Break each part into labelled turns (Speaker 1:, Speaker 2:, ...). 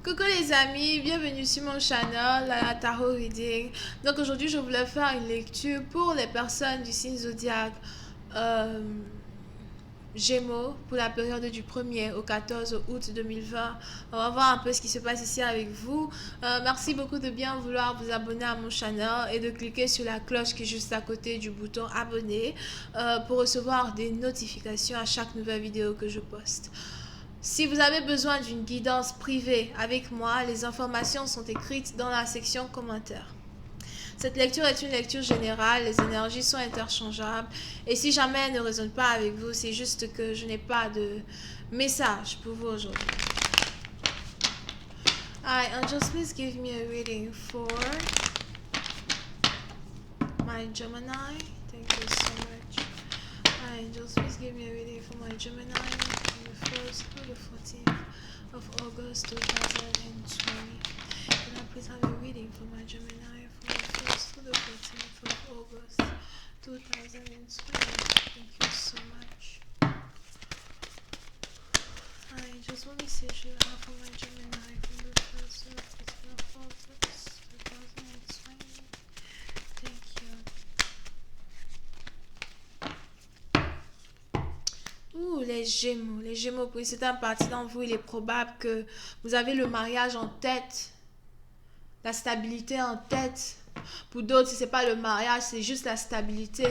Speaker 1: Coucou les amis, bienvenue sur mon channel, la Tarot Reading. Donc aujourd'hui je voulais faire une lecture pour les personnes du signe zodiaque euh, Gémeaux pour la période du 1er au 14 août 2020. On va voir un peu ce qui se passe ici avec vous. Merci beaucoup de bien vouloir vous abonner à mon channel et de cliquer sur la cloche qui est juste à côté du bouton abonner pour recevoir des notifications à chaque nouvelle vidéo que je poste. Si vous avez besoin d'une guidance privée avec moi, les informations sont écrites dans la section commentaires. Cette lecture est une lecture générale, les énergies sont interchangeables et si jamais elle ne résonne pas avec vous, c'est juste que je n'ai pas de message pour vous aujourd'hui. Hi, angels, please give me a reading for my Gemini. Thank you so much. Hi, angels, please give me a reading for my Gemini from the 1st through the 14th of August 2020. Can I please have a reading for my Gemini from the 1st through the 14th of August 2020? Thank you so much. Hi, angels, let me see what you have for my Gemini from the 1st through the 14th of August 2020. Thank you. Ouh, les Gémeaux, pour certains partie d'entre vous, il est probable que vous avez le mariage en tête, la stabilité en tête. Pour d'autres, si ce n'est pas le mariage, c'est juste la stabilité.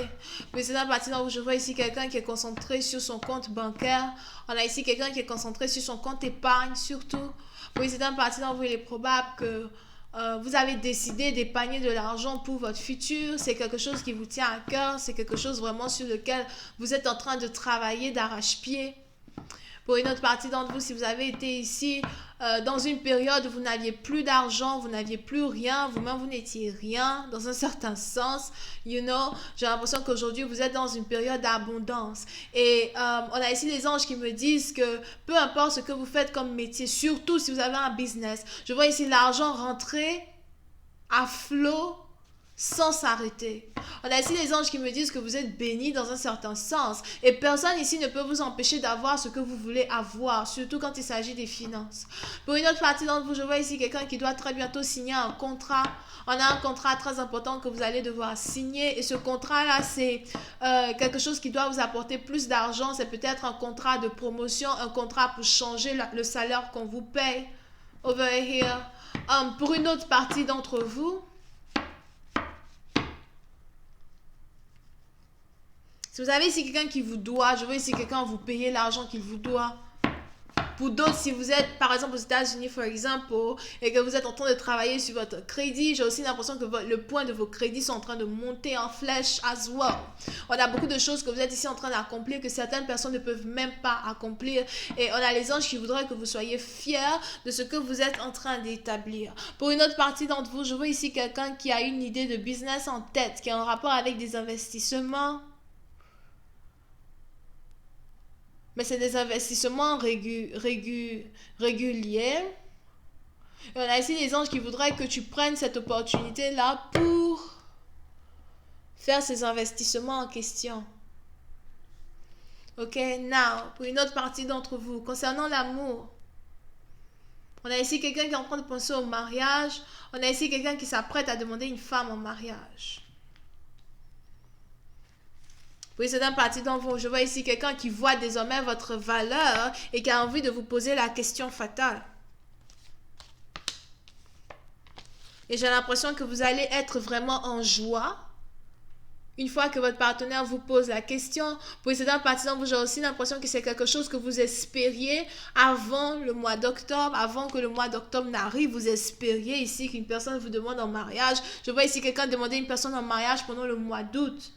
Speaker 1: Pour certains partie d'entre vous, je vois ici quelqu'un qui est concentré sur son compte bancaire. On a ici quelqu'un qui est concentré sur son compte épargne, surtout. Pour certains partie d'entre vous, il est probable que vous avez décidé d'épargner de l'argent pour votre futur, c'est quelque chose qui vous tient à cœur, c'est quelque chose vraiment sur lequel vous êtes en train de travailler d'arrache-pied. Pour une autre partie d'entre vous, si vous avez été ici dans une période où vous n'aviez plus d'argent, vous n'aviez plus rien, vous-même vous n'étiez rien, dans un certain sens, j'ai l'impression qu'aujourd'hui vous êtes dans une période d'abondance. Et on a ici les anges qui me disent que peu importe ce que vous faites comme métier, surtout si vous avez un business, je vois ici l'argent rentrer à flot sans s'arrêter. On a ici les anges qui me disent que vous êtes bénis dans un certain sens et personne ici ne peut vous empêcher d'avoir ce que vous voulez avoir, surtout quand il s'agit des finances. Pour une autre partie d'entre vous, je vois ici quelqu'un qui doit très bientôt signer un contrat. On a un contrat très important que vous allez devoir signer et ce contrat-là, c'est quelque chose qui doit vous apporter plus d'argent. C'est peut-être un contrat de promotion, un contrat pour changer le salaire qu'on vous paye. Over here. Pour une autre partie d'entre vous, si vous avez ici quelqu'un qui vous doit, je veux ici quelqu'un vous payer l'argent qu'il vous doit. Pour d'autres, si vous êtes par exemple aux États-Unis, par exemple, et que vous êtes en train de travailler sur votre crédit, j'ai aussi l'impression que le point de vos crédits sont en train de monter en flèche as well. On a beaucoup de choses que vous êtes ici en train d'accomplir que certaines personnes ne peuvent même pas accomplir. Et on a les anges qui voudraient que vous soyez fiers de ce que vous êtes en train d'établir. Pour une autre partie d'entre vous, je vois ici quelqu'un qui a une idée de business en tête, qui est en rapport avec des investissements. Mais c'est des investissements réguliers. Et on a ici les anges qui voudraient que tu prennes cette opportunité-là pour faire ces investissements en question. Ok, now, pour une autre partie d'entre vous, concernant l'amour, on a ici quelqu'un qui est en train de penser au mariage. On a ici quelqu'un qui s'apprête à demander une femme en mariage. Oui, c'est une partie dont je vois ici quelqu'un qui voit désormais votre valeur et qui a envie de vous poser la question fatale. Et j'ai l'impression que vous allez être vraiment en joie une fois que votre partenaire vous pose la question. Pour certains partisans, j'ai aussi l'impression que c'est quelque chose que vous espériez avant le mois d'octobre, avant que le mois d'octobre n'arrive. Vous espériez ici qu'une personne vous demande en mariage. Je vois ici quelqu'un demander une personne en mariage pendant le mois d'août.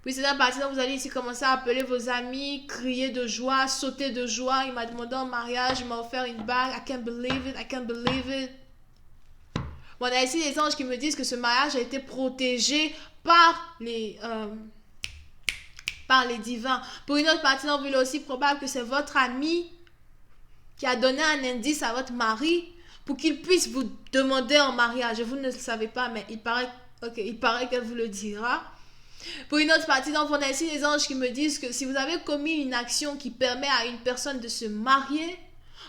Speaker 1: Puis c'est un parti dont vous allez ici commencer à appeler vos amis, crier de joie, sauter de joie. Il m'a demandé en mariage, il m'a offert une bague. I can't believe it, I can't believe it. Bon, on a ici les anges qui me disent que ce mariage a été protégé par les divins. Pour une autre partie, il est aussi probable que c'est votre ami qui a donné un indice à votre mari pour qu'il puisse vous demander en mariage. Vous ne le savez pas, mais il paraît qu'elle vous le dira. Pour une autre partie, donc on a ici les anges qui me disent que si vous avez commis une action qui permet à une personne de se marier,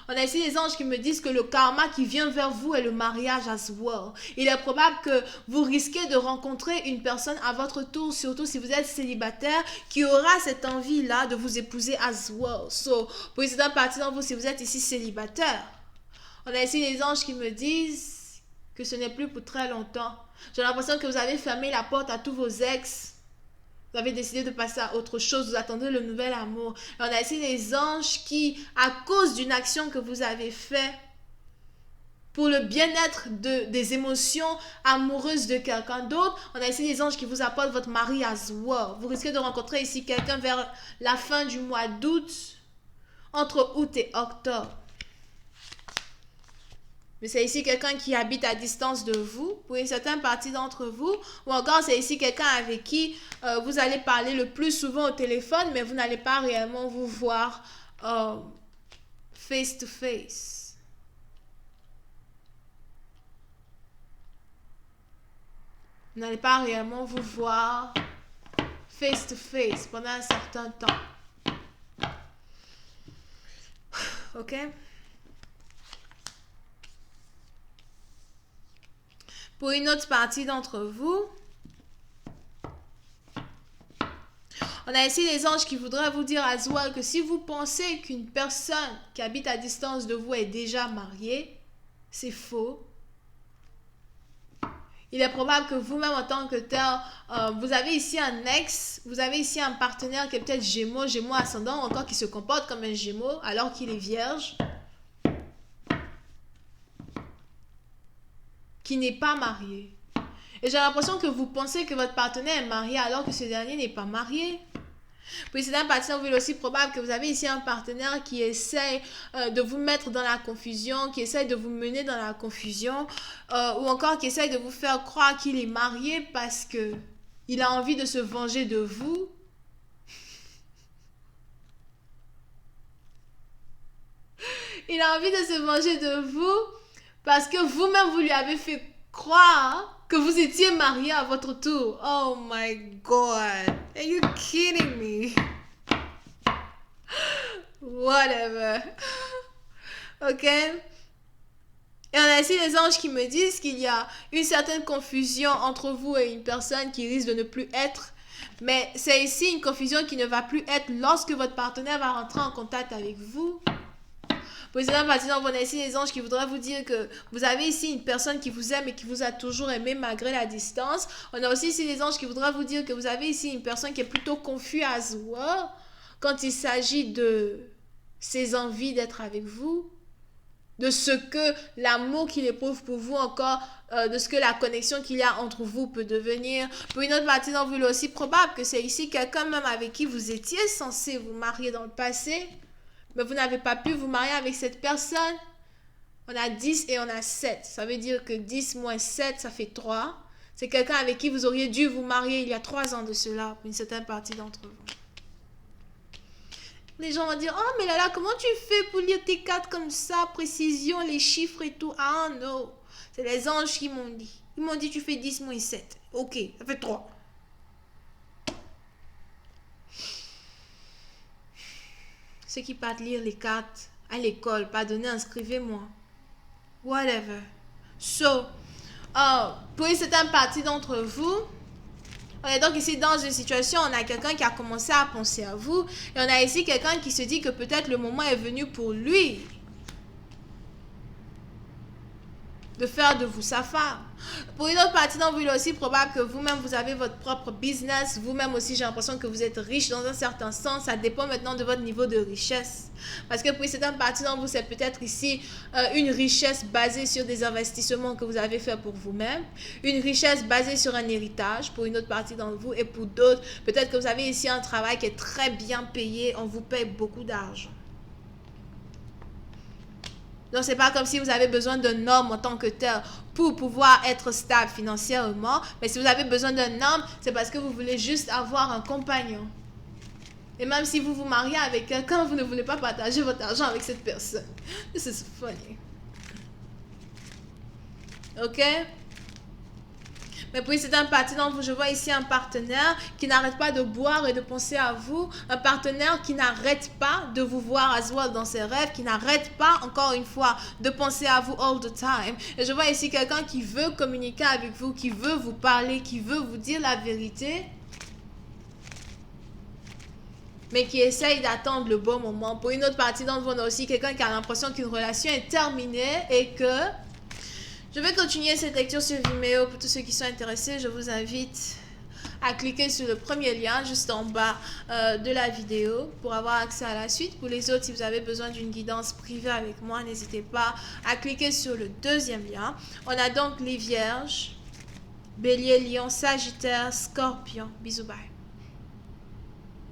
Speaker 1: On a ici des anges qui me disent que le karma qui vient vers vous est le mariage as well. Il est probable que vous risquez de rencontrer une personne à votre tour, surtout si vous êtes célibataire, qui aura cette envie-là de vous épouser as well. So, pour une certaine partie d'entre vous, si vous êtes ici célibataire, on a ici des anges qui me disent que ce n'est plus pour très longtemps. J'ai l'impression que vous avez fermé la porte à tous vos ex. Vous avez décidé de passer à autre chose. Vous attendez le nouvel amour. Et on a ici des anges qui, à cause d'une action que vous avez faite, pour le bien-être des émotions amoureuses de quelqu'un d'autre, on a ici des anges qui vous apportent votre mari as well. Vous risquez de rencontrer ici quelqu'un vers la fin du mois d'août, entre août et octobre. Mais c'est ici quelqu'un qui habite à distance de vous, pour une certaine partie d'entre vous. Ou encore, c'est ici quelqu'un avec qui vous allez parler le plus souvent au téléphone, mais vous n'allez pas réellement vous voir face to face. Vous n'allez pas réellement vous voir face to face pendant un certain temps. Ok? Pour une autre partie d'entre vous, on a ici les anges qui voudraient vous dire as well que si vous pensez qu'une personne qui habite à distance de vous est déjà mariée, c'est faux. Il est probable que vous-même en tant que tel, vous avez ici un ex, vous avez ici un partenaire qui est peut-être Gémeaux, Gémeaux ascendant, ou encore qui se comporte comme un Gémeaux alors qu'il est vierge, qui n'est pas marié. Et j'ai l'impression que vous pensez que votre partenaire est marié alors que ce dernier n'est pas marié. Puis c'est un partenaire, il est aussi probable que vous avez ici un partenaire qui essaie de vous mettre dans la confusion, qui essaie de vous mener dans la confusion, ou encore qui essaie de vous faire croire qu'il est marié parce que il a envie de se venger de vous. Il a envie de se venger de vous parce que vous-même, vous lui avez fait croire que vous étiez marié à votre tour. Oh my God. Are you kidding me? Whatever. Ok? Et on a ici les anges qui me disent qu'il y a une certaine confusion entre vous et une personne qui risque de ne plus être. Mais c'est ici une confusion qui ne va plus être lorsque votre partenaire va rentrer en contact avec vous. Pour exemple, par exemple, on a ici les anges qui voudraient vous dire que vous avez ici une personne qui vous aime et qui vous a toujours aimé malgré la distance. On a aussi ici les anges qui voudraient vous dire que vous avez ici une personne qui est plutôt confuse as well quand il s'agit de ses envies d'être avec vous, de ce que l'amour qu'il éprouve pour vous encore, de ce que la connexion qu'il y a entre vous peut devenir. Pour une autre partie d'entre vous, il est aussi probable que c'est ici quelqu'un même avec qui vous étiez censé vous marier dans le passé, mais vous n'avez pas pu vous marier avec cette personne. On a 10 et on a 7. Ça veut dire que 10 moins 7, ça fait 3. C'est quelqu'un avec qui vous auriez dû vous marier il y a 3 ans de cela, pour une certaine partie d'entre vous. Les gens vont dire, oh mais là, comment tu fais pour lire tes cartes comme ça, précision, les chiffres et tout. Ah non, c'est les anges qui m'ont dit. Ils m'ont dit, tu fais 10 moins 7. Ok, ça fait 3. Ceux qui partent lire les cartes à l'école, pardonnez, inscrivez-moi. Whatever. So, pour une certaine partie d'entre vous, on est donc ici dans une situation, on a quelqu'un qui a commencé à penser à vous, et on a ici quelqu'un qui se dit que peut-être le moment est venu pour lui de faire de vous sa femme. Pour une autre partie d'entre vous, il est aussi probable que vous-même, vous avez votre propre business. Vous-même aussi, j'ai l'impression que vous êtes riche dans un certain sens. Ça dépend maintenant de votre niveau de richesse. Parce que pour une certaine partie d'entre vous, c'est peut-être ici une richesse basée sur des investissements que vous avez fait pour vous-même. Une richesse basée sur un héritage pour une autre partie d'entre vous. Et pour d'autres, peut-être que vous avez ici un travail qui est très bien payé. On vous paye beaucoup d'argent. Donc, c'est pas comme si vous avez besoin d'un homme en tant que tel pour pouvoir être stable financièrement. Mais si vous avez besoin d'un homme, c'est parce que vous voulez juste avoir un compagnon. Et même si vous vous mariez avec quelqu'un, vous ne voulez pas partager votre argent avec cette personne. This is funny. Ok? Mais pour certaines parties d'entre vous, je vois ici un partenaire qui n'arrête pas de boire et de penser à vous. Un partenaire qui n'arrête pas de vous voir as well dans ses rêves, qui n'arrête pas, encore une fois, de penser à vous all the time. Et je vois ici quelqu'un qui veut communiquer avec vous, qui veut vous parler, qui veut vous dire la vérité, mais qui essaye d'attendre le bon moment. Pour une autre partie d'entre vous, on a aussi quelqu'un qui a l'impression qu'une relation est terminée et que... Je vais continuer cette lecture sur Vimeo. Pour tous ceux qui sont intéressés, je vous invite à cliquer sur le premier lien juste en bas de la vidéo pour avoir accès à la suite. Pour les autres, si vous avez besoin d'une guidance privée avec moi, n'hésitez pas à cliquer sur le deuxième lien. On a donc les Vierges, Bélier, Lion, Sagittaire, Scorpion. Bisous, bye.